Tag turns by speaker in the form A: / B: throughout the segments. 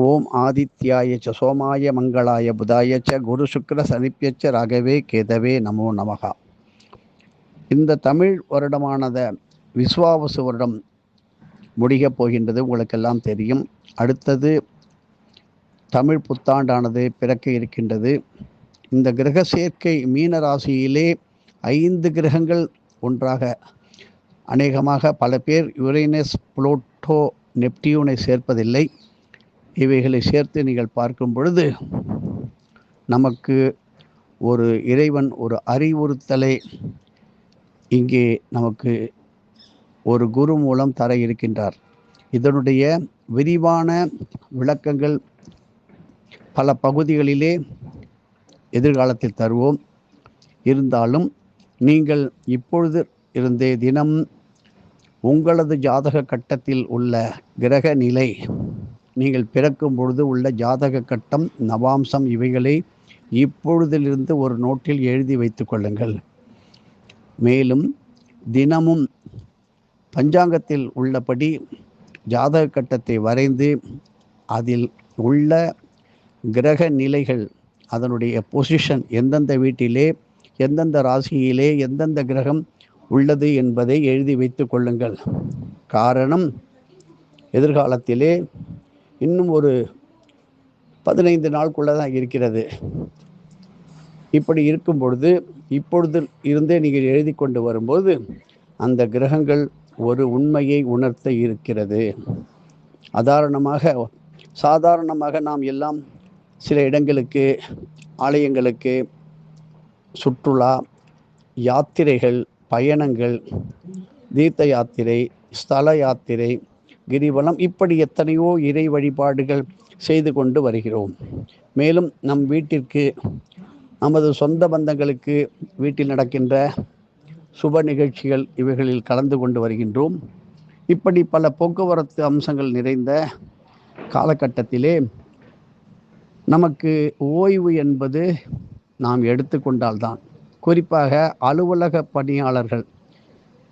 A: ஓம் ஆதித்யாய ச சோமாய மங்களாய புதாய ச குரு சுக்ர சனிப்யச்ச ராகவே கேதவே நமோ நமகா. இந்த தமிழ் வருடமானத விஸ்வாவசு வருடம் முடியப் போகின்றது, உங்களுக்கெல்லாம் தெரியும். அடுத்தது தமிழ் புத்தாண்டானது பிறக்க இருக்கின்றது. இந்த கிரக சேர்க்கை மீன ராசியிலே 5 கிரகங்கள் ஒன்றாக, அநேகமாக பல பேர் யுரேனஸ், புளூட்டோ, நெப்டியூனை சேர்ப்பதில்லை. இவைகளை சேர்த்து நீங்கள் பார்க்கும் பொழுது நமக்கு ஒரு இறைவன் ஒரு அறிவுறுத்தலை இங்கே நமக்கு ஒரு குரு மூலம் தர இருக்கின்றார். இதனுடைய விரிவான விளக்கங்கள் பல பகுதிகளிலே எதிர்காலத்தில் தருவோம். இருந்தாலும் நீங்கள் இப்பொழுது இருந்தே தினம் உங்களது ஜாதக கட்டத்தில் உள்ள கிரக நிலை, நீங்கள் பிறக்கும் பொழுது உள்ள ஜாதக கட்டம், நவாம்சம், இவைகளை இப்பொழுதிலிருந்து ஒரு நோட்டில் எழுதி வைத்துக் கொள்ளுங்கள். மேலும் தினமும் பஞ்சாங்கத்தில் உள்ளபடி ஜாதக கட்டத்தை வரைந்து அதில் உள்ள கிரக நிலைகள், அதனுடைய பொசிஷன், எந்தெந்த வீட்டிலே எந்தெந்த ராசியிலே எந்தெந்த கிரகம் உள்ளது என்பதை எழுதி வைத்துக் கொள்ளுங்கள். காரணம், எதிர்காலத்திலே இன்னும் ஒரு 15 நாளுக்குள்ளே தான் இருக்கிறது. இப்படி இருக்கும் பொழுது இப்பொழுது இருந்தே நீங்கள் எழுதி கொண்டு வரும்போது அந்த கிரகங்கள் ஒரு உண்மையை உணர்த்த இருக்கிறது. சாதாரணமாக நாம் எல்லாம் சில இடங்களுக்கு, ஆலயங்களுக்கு, சுற்றுலா யாத்திரைகள், பயணங்கள், தீர்த்த யாத்திரை, ஸ்தல யாத்திரை, கிரிவலம், இப்படி எத்தனையோ இறை வழிபாடுகள் செய்து கொண்டு வருகிறோம். மேலும் நம் வீட்டிற்கு, நமது சொந்த பந்தங்களுக்கு வீட்டில் நடக்கின்ற சுப நிகழ்ச்சிகள், இவைகளில் கலந்து கொண்டு வருகின்றோம். இப்படி பல போக்குவரத்து அம்சங்கள் நிறைந்த காலகட்டத்திலே நமக்கு ஓய்வு என்பது நாம் எடுத்துக்கொண்டால்தான். குறிப்பாக அலுவலக பணியாளர்கள்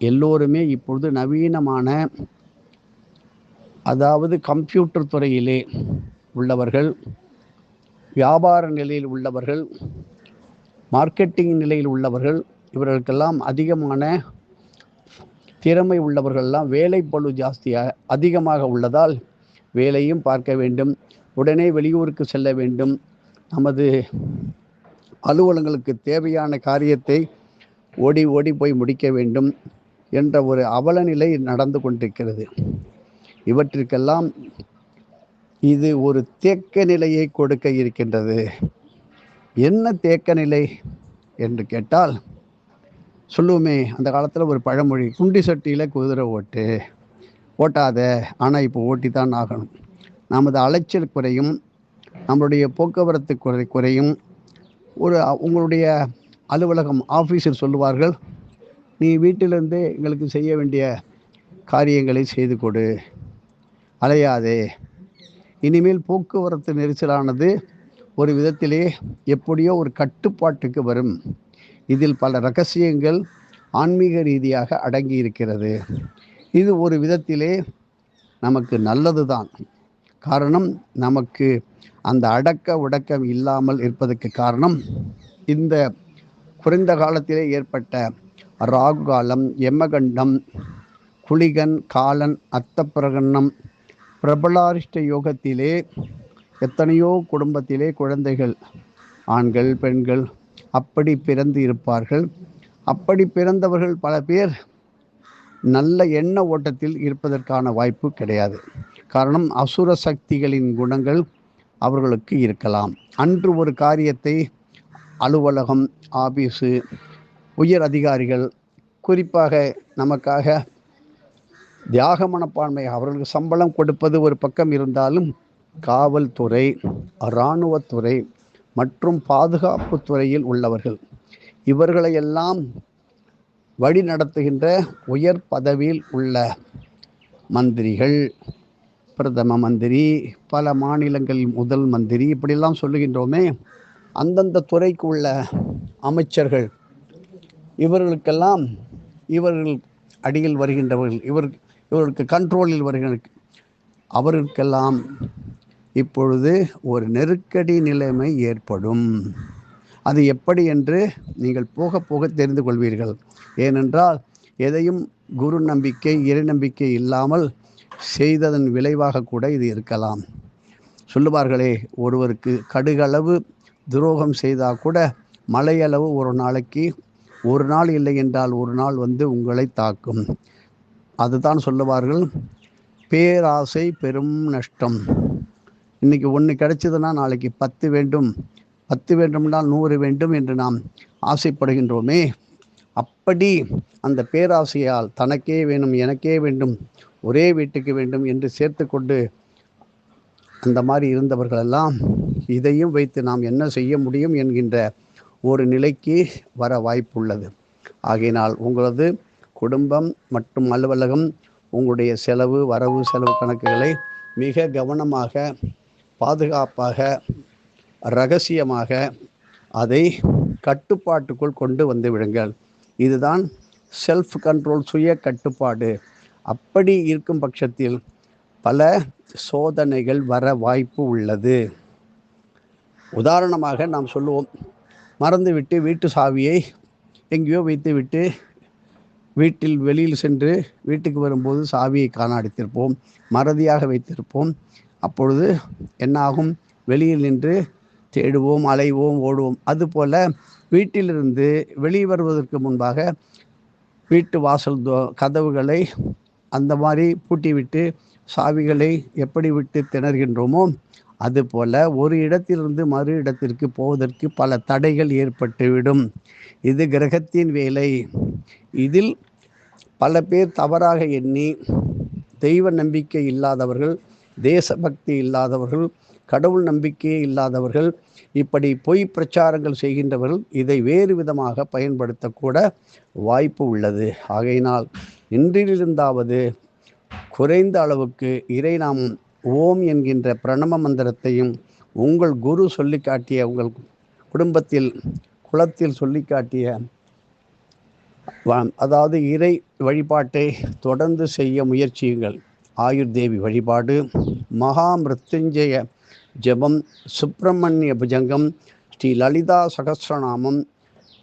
A: எல்லோருமே இப்பொழுது நவீனமான, அதாவது கம்ப்யூட்டர் துறையிலே உள்ளவர்கள், வியாபார நிலையில் உள்ளவர்கள், மார்க்கெட்டிங் நிலையில் உள்ளவர்கள், இவர்களுக்கெல்லாம் அதிகமான திறமை உள்ளவர்கள்லாம் வேலை பளு அதிகமாக உள்ளதால் வேலையும் பார்க்க வேண்டும், உடனே வெளியூருக்கு செல்ல வேண்டும், நமது அலுவலகங்களுக்கு தேவையான காரியத்தை ஓடி ஓடி போய் முடிக்க வேண்டும் என்ற ஒரு அவல நிலை நடந்து கொண்டிருக்கிறது. இவற்றிற்கெல்லாம் இது ஒரு தேக்க நிலையை கொடுக்க இருக்கின்றது. என்ன தேக்க நிலை என்று கேட்டால், சொல்லுவோமே அந்த காலத்தில் ஒரு பழமொழி, குண்டி சட்டியில் குதிரை ஓட்டாத, ஆனால் இப்போ ஓட்டித்தான் ஆகணும். நமது அலைச்சல் குறையும், நம்மளுடைய போக்குவரத்து குறையும். உங்களுடைய அலுவலகம், ஆஃபீஸில் சொல்லுவார்கள், நீ வீட்டிலிருந்தே எங்களுக்கு செய்ய வேண்டிய காரியங்களை செய்து கொடு, அலையாதே. இனிமேல் போக்குவரத்து நெரிசலானது ஒரு விதத்திலே எப்படியோ ஒரு கட்டுப்பாட்டுக்கு வரும். இதில் பல ரகசியங்கள் ஆன்மீக ரீதியாக அடங்கி இருக்கிறது. இது ஒரு விதத்திலே நமக்கு நல்லது தான். காரணம், நமக்கு அந்த அடக்க உடக்கம் இல்லாமல் இருப்பதற்கு காரணம், இந்த குறைந்த காலத்திலே ஏற்பட்ட ராகு காலம், யமகண்டம், குளிகன், காலன், அர்த்தப்பிரகணம், பிரபலாரிஷ்ட யோகத்திலே எத்தனையோ குடும்பத்திலே குழந்தைகள், ஆண்கள், பெண்கள் அப்படி பிறந்து இருப்பார்கள். அப்படி பிறந்தவர்கள் பல பேர் நல்ல எண்ண ஓட்டத்தில் இருப்பதற்கான வாய்ப்பு கிடையாது. காரணம், அசுர சக்திகளின் குணங்கள் அவர்களுக்கு இருக்கலாம். அன்று ஒரு காரியத்தை அலுவலகம், ஆபீஸு, உயர் அதிகாரிகள், குறிப்பாக நமக்காக தியாக மனப்பான்மை, அவர்களுக்கு சம்பளம் கொடுப்பது ஒரு பக்கம் இருந்தாலும், காவல்துறை, இராணுவத்துறை மற்றும் பாதுகாப்பு துறையில் உள்ளவர்கள், இவர்களையெல்லாம் வழி நடத்துகின்ற உயர் பதவியில் உள்ள மந்திரிகள், பிரதம மந்திரி, பல மாநிலங்களில் முதல் மந்திரி, இப்படியெல்லாம் சொல்லுகின்றோமே, அந்தந்த துறைக்கு உள்ள அமைச்சர்கள், இவர்களுக்கெல்லாம் இவர்கள் அடியில் வருகின்றவர்கள், இவர்களுக்கு கண்ட்ரோலில் வருகின்ற அவர்களுக்கெல்லாம் இப்பொழுது ஒரு நெருக்கடி நிலைமை ஏற்படும். அது எப்படி என்று நீங்கள் போக போக தெரிந்து கொள்வீர்கள். ஏனென்றால் எதையும் குரு நம்பிக்கை, இறை நம்பிக்கை இல்லாமல் செய்ததன் விளைவாக கூட இது இருக்கலாம். சொல்லுவார்களே, ஒருவருக்கு கடுகளவு துரோகம் செய்தால் கூட மலையளவு ஒரு நாளைக்கு, ஒரு நாள் இல்லை என்றால் ஒரு நாள் வந்து உங்களை தாக்கும். அதுதான் சொல்லுவார்கள், பேராசை பெரும் நஷ்டம். இன்னைக்கு ஒன்று கிடைச்சதுன்னா நாளைக்கு 10 வேண்டும், 10 வேண்டுமென்றால் 100 வேண்டும் என்று நாம் ஆசைப்படுகின்றோமே, அப்படி அந்த பேராசையால் தனக்கே வேணும், எனக்கே வேண்டும், ஒரே வீட்டுக்கு வேண்டும் என்று சேர்த்து கொண்டு அந்த மாதிரி இருந்தவர்களெல்லாம் இதையும் வைத்து நாம் என்ன செய்ய முடியும் என்கின்ற ஒரு நிலைக்கு வர வாய்ப்புள்ளது. ஆகையினால் உங்களது குடும்பம் மற்றும் அலுவலகம் உங்களுடைய செலவு, வரவு செலவு கணக்குகளை மிக கவனமாக, பாதுகாப்பாக, இரகசியமாக அதை கட்டுப்பாட்டுக்குள் கொண்டு வந்து விடுங்கள். இதுதான் செல்ஃப் கண்ட்ரோல், சுய கட்டுப்பாடு. அப்படி இருக்கும் பட்சத்தில் பல சோதனைகள் வர வாய்ப்பு உள்ளது. உதாரணமாக நாம் சொல்லுவோம், மறந்துவிட்டு வீட்டு சாவியை எங்கேயோ வைத்துவிட்டு வீட்டில் வெளியில் சென்று வீட்டுக்கு வரும்போது சாவியை காணாடித்திருப்போம், மறதியாக வைத்திருப்போம். அப்பொழுது என்னாகும்? வெளியில் நின்று தேடுவோம், அலைவோம், ஓடுவோம். அதுபோல் வீட்டிலிருந்து வெளியே வருவதற்கு முன்பாக வீட்டு வாசல் கதவுகளை அந்த மாதிரி பூட்டிவிட்டு சாவிகளை எப்படி விட்டு திணறுகின்றோமோ, அதுபோல ஒரு இடத்திலிருந்து மறு இடத்திற்கு போவதற்கு பல தடைகள் ஏற்பட்டுவிடும். இது கிரகத்தின் வேலை. இதில் பல பேர் தவறாக எண்ணி தெய்வ நம்பிக்கை இல்லாதவர்கள், தேசபக்தி இல்லாதவர்கள், கடவுள் நம்பிக்கையே இல்லாதவர்கள், இப்படி பொய் பிரச்சாரங்கள் செய்கின்றவர்கள் இதை வேறு விதமாக பயன்படுத்தக்கூட வாய்ப்பு உள்ளது. ஆகையினால் இன்றிலிருந்தாவது குறைந்த அளவுக்கு இறை நாமம் ஓம் என்கின்ற பிரணம மந்திரத்தையும் உங்கள் குரு சொல்லி காட்டிய, உங்கள் குடும்பத்தில் குலத்தில் சொல்லி காட்டிய, அதாவது இறை வழிபாட்டை தொடர்ந்து செய்ய முயற்சியுங்கள். ஆயுர்தேவி வழிபாடு, மகா மிருத்யுஞ்சய ஜபம், சுப்பிரமணிய புஜங்கம், ஸ்ரீ லலிதா சகஸ்ரநாமம்,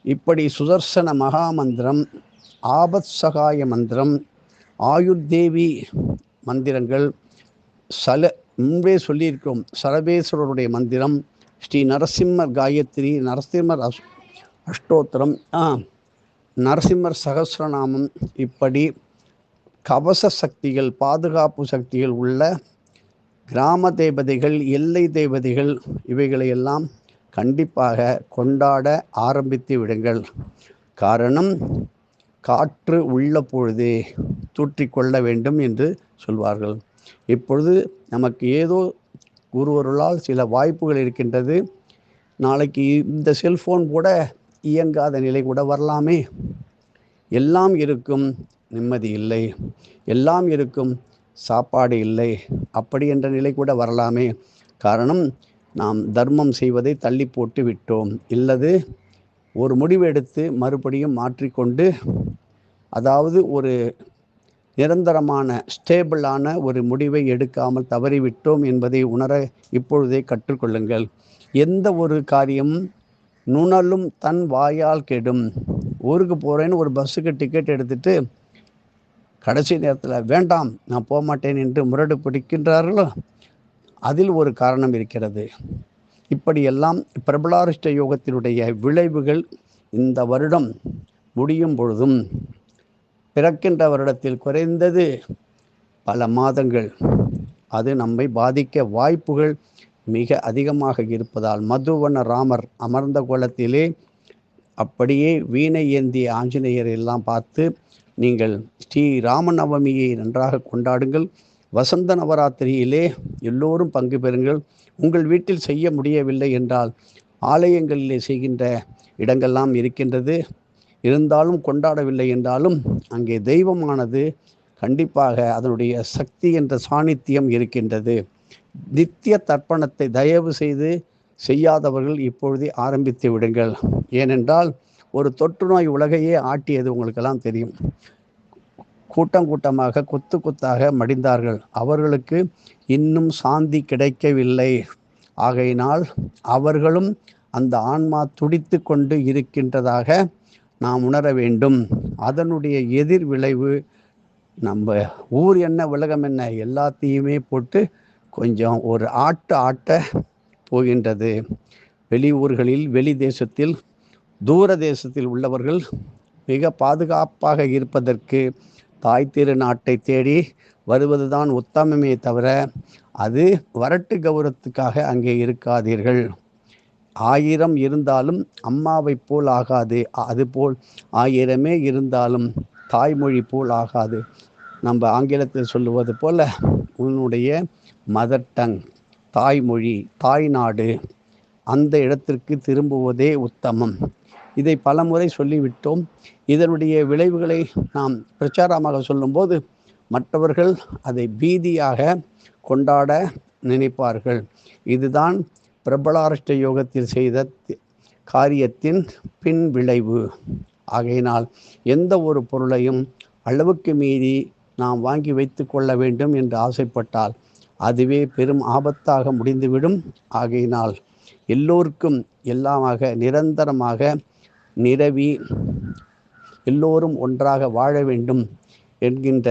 A: இப்படி சுதர்சன மகாமந்திரம், ஆபத் சகாய மந்திரம், ஆயுர்தேவி மந்திரங்கள், முன்பே சொல்லியிருக்கிறோம், சரபேஸ்வரருடைய மந்திரம், ஸ்ரீ நரசிம்மர் காயத்ரி, நரசிம்மர் அஷ்டோத்திரம், நரசிம்மர் சகஸ்ரநாமம், இப்படி கவச சக்திகள், பாதுகாப்பு சக்திகள் உள்ள கிராம தேவதைகள், எல்லை தேவதைகள், இவைகளையெல்லாம் கண்டிப்பாக கொண்டாட ஆரம்பித்து விடுங்கள். காரணம், காற்று உள்ள பொழுதே தூற்றிக்கொள்ள வேண்டும் என்று சொல்வார்கள். இப்பொழுது நமக்கு ஏதோ ஒருவர்களால் சில வாய்ப்புகள் இருக்கின்றது. நாளைக்கு இந்த செல்ஃபோன் கூட இயங்காத நிலை கூட வரலாமே. எல்லாம் இருக்கும், நிம்மதி இல்லை. எல்லாம் இருக்கும், சாப்பாடு இல்லை. அப்படி என்ற நிலை கூட வரலாமே. காரணம், நாம் தர்மம் செய்வதை தள்ளி போட்டு விட்டோம். இல்லது ஒரு முடிவு எடுத்து மறுபடியும் மாற்றிக்கொண்டு, அதாவது ஒரு நிரந்தரமான ஸ்டேபிளான ஒரு முடிவை எடுக்காமல் தவறிவிட்டோம் என்பதை உணர இப்பொழுதே கற்றுக்கொள்ளுங்கள். எந்த ஒரு காரியமும் நுணலும் தன் வாயால் கெடும். ஊருக்கு போகிறேன்னு ஒரு பஸ்ஸுக்கு டிக்கெட் எடுத்துட்டு கடைசி நேரத்தில் வேண்டாம் நான் போக மாட்டேன் என்று முரடு பிடிக்கின்றார்களோ, அதில் ஒரு காரணம் இருக்கிறது. இப்படியெல்லாம் பிரபலாரிஷ்ட யோகத்தினுடைய விளைவுகள் இந்த வருடம் முடியும் பொழுதும், பிறக்கின்ற வருடத்தில் குறைந்தது பல மாதங்கள் அது நம்மை பாதிக்க வாய்ப்புகள் மிக அதிகமாக இருப்பதால், மதுவன ராமர் அமர்ந்த கோலத்திலே அப்படியே வீணை ஏந்திய ஆஞ்சநேயர் எல்லாம் பார்த்து நீங்கள் ஸ்ரீ ராமநவமியை நன்றாக கொண்டாடுங்கள். வசந்த நவராத்திரியிலே எல்லோரும் பங்கு பெறுங்கள். உங்கள் வீட்டில் செய்ய முடியவில்லை என்றால் ஆலயங்களிலே செய்கின்ற இடங்கள்லாம் இருக்கின்றது. இருந்தாலும் கொண்டாடவில்லை என்றாலும் அங்கே தெய்வமானது கண்டிப்பாக அதனுடைய சக்தி என்ற சாநித்தியம் இருக்கின்றது. நித்திய தர்ப்பணத்தை தயவு செய்து செய்யாதவர்கள் இப்பொழுதே ஆரம்பித்து விடுங்கள். ஏனென்றால் ஒரு தொற்று நோய் உலகையே ஆட்டியது உங்களுக்கெல்லாம் தெரியும். கூட்டம் கூட்டமாக கொத்து கொத்தாக மடிந்தார்கள். அவர்களுக்கு இன்னும் சாந்தி கிடைக்கவில்லை. ஆகையினால் அவர்களும் அந்த ஆன்மா துடித்து கொண்டு இருக்கின்றதாக நாம் உணர வேண்டும். அதனுடைய எதிர் விளைவு நம்ம ஊர் என்ன உலகம் என்ன எல்லாத்தையுமே போட்டு கொஞ்சம் ஒரு ஆட்ட போகின்றது. வெளி ஊர்களில் வெளி தேசத்தில் தூர தேசத்தில் உள்ளவர்கள் மிக பாதுகாப்பாக இருப்பதற்கு தாய் திரு நாட்டை தேடி வருவதுதான் உத்தமமே தவிர அது வரட்டு கௌரவத்துக்காக அங்கே இருக்காதீர்கள். 1000 இருந்தாலும் அம்மாவை போல் ஆகாது, அதுபோல் 1000 இருந்தாலும் தாய்மொழி போல் ஆகாது. நம்ம ஆங்கிலத்தில் சொல்லுவது போல உன்னுடைய மதர் டங், தாய்மொழி, தாய்நாடு, அந்த இடத்திற்கு திரும்புவதே உத்தமம். இதை பலமுறை சொல்லிவிட்டோம். இதனுடைய விளைவுகளை நாம் பிரச்சாரமாக சொல்லும்போது மற்றவர்கள் அதை பீதியாக கொண்டாட நினைப்பார்கள். இதுதான் பிரபலாஷ்ட யோகத்தில் செய்த காரியத்தின் பின் விளைவு. ஆகையினால் எந்த ஒரு பொருளையும் அளவுக்கு மீறி நாம் வாங்கி வைத்து கொள்ள வேண்டும் என்று ஆசைப்பட்டால் அதுவே பெரும் ஆபத்தாக முடிந்துவிடும். ஆகையினால் எல்லோருக்கும் எல்லாமாக நிரந்தரமாக நிரவி எல்லோரும் ஒன்றாக வாழ வேண்டும் என்கின்ற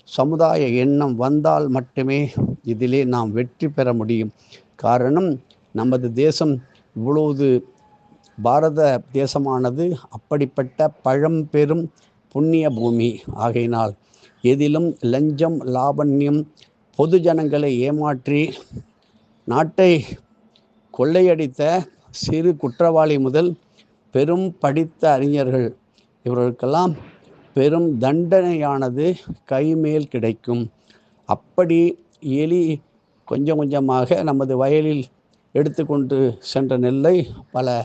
A: சமுதாய எண்ணம் வந்தால் மட்டுமே இதிலே நாம் வெற்றி பெற முடியும். காரணம், நமது தேசம் இவ்வளவு பாரத தேசமானது அப்படிப்பட்ட பழம்பெரும் புண்ணிய பூமி. ஆகையினால் எதிலும் லஞ்சம், லாவண்யம், பொது ஜனங்களை ஏமாற்றி நாட்டை கொள்ளையடித்த சிறு குற்றவாளி முதல் பெரும் படித்த அறிஞர்கள் இவர்களுக்கெல்லாம் பெரும் தண்டனையானது கைமேல் கிடைக்கும். அப்படி எலி கொஞ்சம் கொஞ்சமாக நமது வயலில் எடுத்துக்கொண்டு சென்ற நெல்லை பல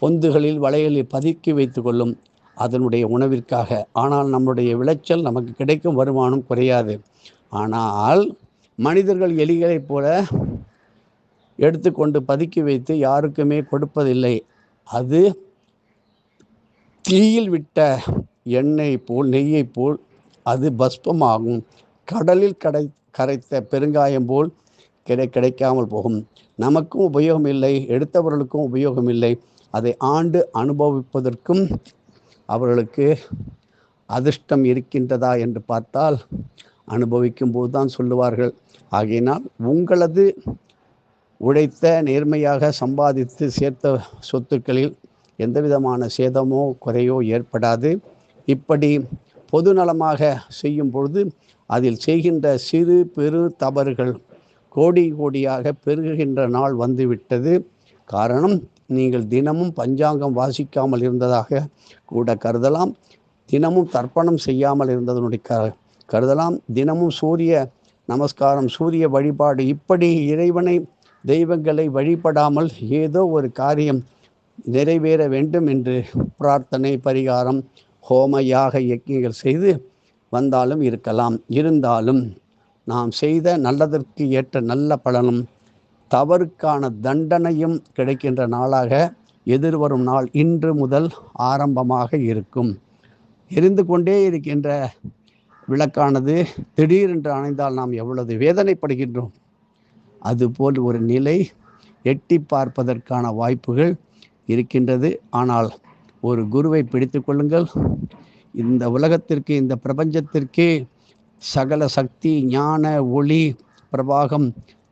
A: பொந்துகளில் வலைகளில் பதுக்கி வைத்து கொள்ளும் அதனுடைய உணவிற்காக. ஆனால் நம்முடைய விளைச்சல் நமக்கு கிடைக்கும் வருமானம் குறையாது. ஆனால் மனிதர்கள் எலிகளைப் போல எடுத்துக்கொண்டு பதுக்கி வைத்து யாருக்குமே கொடுப்பதில்லை. அது தீயில் விட்ட எண்ணெய் போல், நெய்யை போல் அது பஸ்பமாகும். கடலில் கரைத்த பெருங்காயம் போல் கிடைக்காமல் போகும். நமக்கும் உபயோகம் இல்லை, எடுத்தவர்களுக்கும் உபயோகம் இல்லை. அதை ஆண்டு அனுபவிப்பதற்கும் அவர்களுக்கு அதிர்ஷ்டம் இருக்கின்றதா என்று பார்த்தால் அனுபவிக்கும் போது தான் சொல்லுவார்கள். ஆகையினால் உங்களது உழைத்த நேர்மையாக சம்பாதித்து சேர்த்த சொத்துக்களில் எந்த விதமான சேதமோ குறையோ ஏற்படாது. இப்படி பொது நலமாக செய்யும் பொழுது அதில் செய்கின்ற சிறு பெரு தவறுகள் கோடி கோடியாக பெருகுகின்ற நாள் வந்துவிட்டது. காரணம், நீங்கள் தினமும் பஞ்சாங்கம் வாசிக்காமல் இருந்ததாக கூட கருதலாம். தினமும் தர்ப்பணம் செய்யாமல் இருந்ததனுடைய கருதலாம். தினமும் சூரிய நமஸ்காரம், சூரிய வழிபாடு, இப்படி இறைவனை தெய்வங்களை வழிபடாமல் ஏதோ ஒரு காரியம் நிறைவேற வேண்டும் என்று பிரார்த்தனை, பரிகாரம், ஹோம, யாக, யஜ்ஞங்கள் செய்து வந்தாலும் இருக்கலாம். இருந்தாலும் நாம் செய்த நல்லதற்கு ஏற்ற நல்ல பலனும் தவறுக்கான தண்டனையும் கிடைக்கின்ற நாளாக எதிர்வரும் நாள் இன்று முதல் ஆரம்பமாக இருக்கும். எரிந்து கொண்டே இருக்கின்ற விளக்கானது திடீரென்று அணைந்தால் நாம் எவ்வளவு வேதனைப்படுகின்றோம். அதுபோல் ஒரு நிலை எட்டி பார்ப்பதற்கான வாய்ப்புகள் இருக்கின்றது. ஆனால் ஒரு குருவை பிடித்து கொள்ளுங்கள். இந்த உலகத்திற்கு, இந்த பிரபஞ்சத்திற்கே சகல சக்தி, ஞான, ஒளி, பிரபாகம்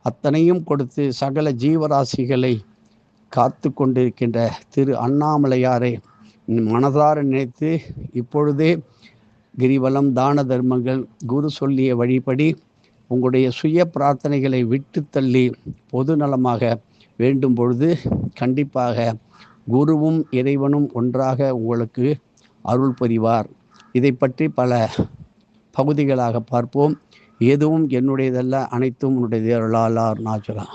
A: அத்தனையும் கொடுத்து சகல ஜீவராசிகளை காத்து கொண்டிருக்கின்ற திரு அண்ணாமலையாரை மனதார நினைத்து இப்பொழுதே கிரிவலம், தான தர்மங்கள், குரு சொல்லிய வழிபடி உங்களுடைய சுய பிரார்த்தனைகளை விட்டு தள்ளி பொது நலமாக வேண்டும் பொழுது கண்டிப்பாக குருவும் இறைவனும் ஒன்றாக உங்களுக்கு அருள் புரிவார். இதை பற்றி பல பகுதிகளாக பார்ப்போம். எதுவும் என்னுடையதல்ல, அனைத்தும் உன்னுடைய அருளால் நாச்சலாம்.